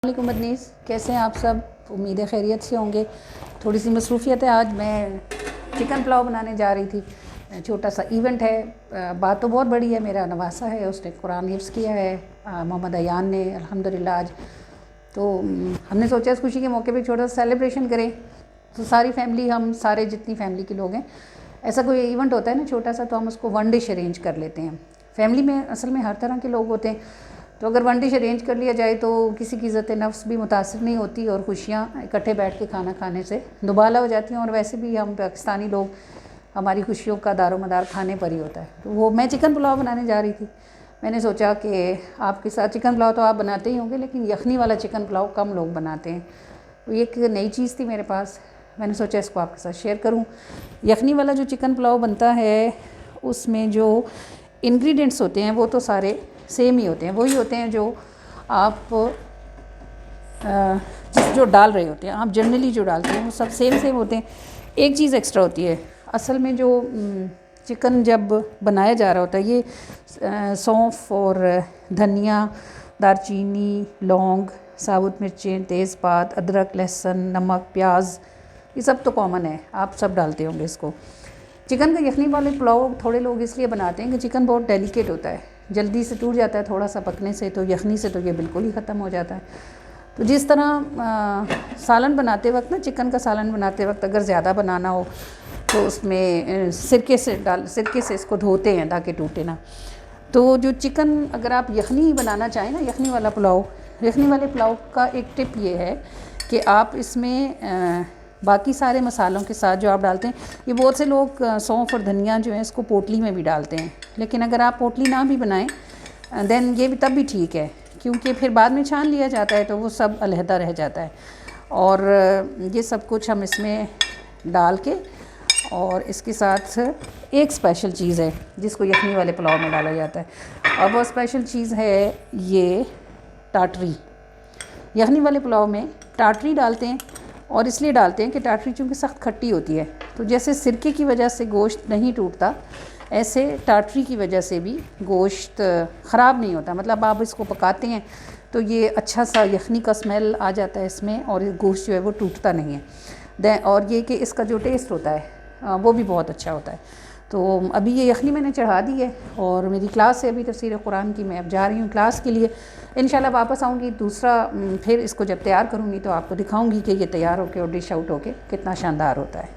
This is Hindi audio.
वालेकुम मदनीस, कैसे हैं आप सब। उम्मीद है खैरियत से होंगे। थोड़ी सी मसरूफ़ियत है, आज मैं चिकन पुलाव बनाने जा रही थी। छोटा सा इवेंट है। बात तो बहुत बड़ी है। मेरा नवासा है, उसने कुरान हिफ्ज़ किया है, मोहम्मद अयान ने अल्हम्दुलिल्लाह आज। तो हमने सोचा इस खुशी के मौके पे छोटा सा सेलिब्रेशन करें। तो सारी फैमिली, हम सारे जितनी फैमिली के लोग हैं, ऐसा कोई इवेंट होता है ना छोटा सा, तो हम उसको वन डिश अरेंज कर लेते हैं। फैमिली में असल में हर तरह के लोग होते हैं, तो अगर वन डिश अरेंज कर लिया जाए तो किसी की इज़्ज़त नफ्स भी मुतासिर नहीं होती और खुशियाँ इकट्ठे बैठ के खाना खाने से दुबाला हो जाती हैं। और वैसे भी हम पाकिस्तानी लोग, हमारी खुशियों का दारोमदार खाने पर ही होता है। तो वो मैं चिकन पुलाव बनाने जा रही थी। मैंने सोचा कि आपके साथ चिकन पुलाव तो आप बनाते ही होंगे, लेकिन यखनी वाला चिकन पुलाव कम लोग बनाते हैं। तो ये एक नई चीज़ थी मेरे पास, मैंने सोचा इसको आपके साथ शेयर करूं। यखनी वाला जो चिकन पुलाव बनता है, उसमें जो इंग्रेडिएंट्स होते हैं वो तो सारे सेम ही होते हैं, वही होते हैं जो आप जो डाल रहे होते हैं, आप जनरली जो डालते हैं वो सब सेम होते हैं। एक चीज़ एक्स्ट्रा होती है। असल में जो चिकन जब बनाया जा रहा होता है, ये सौंफ और धनिया, दारचीनी, लौंग, साबुत मिर्चें, तेज़पात, अदरक, लहसुन, नमक, प्याज, ये सब तो कॉमन है, आप सब डालते होंगे इसको। चिकन का यखनी वाले पुलाव थोड़े लोग इसलिए बनाते हैं कि चिकन बहुत डेलिकेट होता है, जल्दी से टूट जाता है थोड़ा सा पकने से। तो यखनी से तो ये बिल्कुल ही ख़त्म हो जाता है। तो जिस तरह सालन बनाते वक्त ना, चिकन का सालन बनाते वक्त अगर ज़्यादा बनाना हो तो उसमें सिरके से इसको धोते हैं ताकि टूटे ना। तो जो चिकन अगर आप यखनी बनाना चाहें ना, यखनी वाला पुलाव, यखनी वाले पुलाव का एक टिप ये है कि आप इसमें बाकी सारे मसालों के साथ जो आप डालते हैं, ये बहुत से लोग सौंफ और धनिया जो है इसको पोटली में भी डालते हैं, लेकिन अगर आप पोटली ना भी बनाएं देन ये भी तब भी ठीक है, क्योंकि फिर बाद में छान लिया जाता है तो वो सब अलहदा रह जाता है। और ये सब कुछ हम इसमें डाल के, और इसके साथ एक स्पेशल चीज़ है जिसको यखनी वाले पुलाव में डाला जाता है, और वो स्पेशल चीज़ है ये टाटरी। यखनी वाले पुलाव में टाटरी डालते हैं, और इसलिए डालते हैं कि टाटरी चूँकि सख्त खट्टी होती है, तो जैसे सिरके की वजह से गोश्त नहीं टूटता, ऐसे टाटरी की वजह से भी गोश्त ख़राब नहीं होता। मतलब आप इसको पकाते हैं तो ये अच्छा सा यखनी का स्मेल आ जाता है इसमें, और गोश्त जो है वो टूटता नहीं है। और ये कि इसका जो टेस्ट होता है वो भी बहुत अच्छा होता है। तो अभी ये यखनी मैंने चढ़ा दी है, और मेरी क्लास है अभी तफसीर कुरान की, मैं अब जा रही हूँ क्लास के लिए। इंशाल्लाह वापस आऊँगी, दूसरा फिर इसको जब तैयार करूँगी तो आपको दिखाऊँगी कि ये तैयार होके और डिश आउट होके कितना शानदार होता है।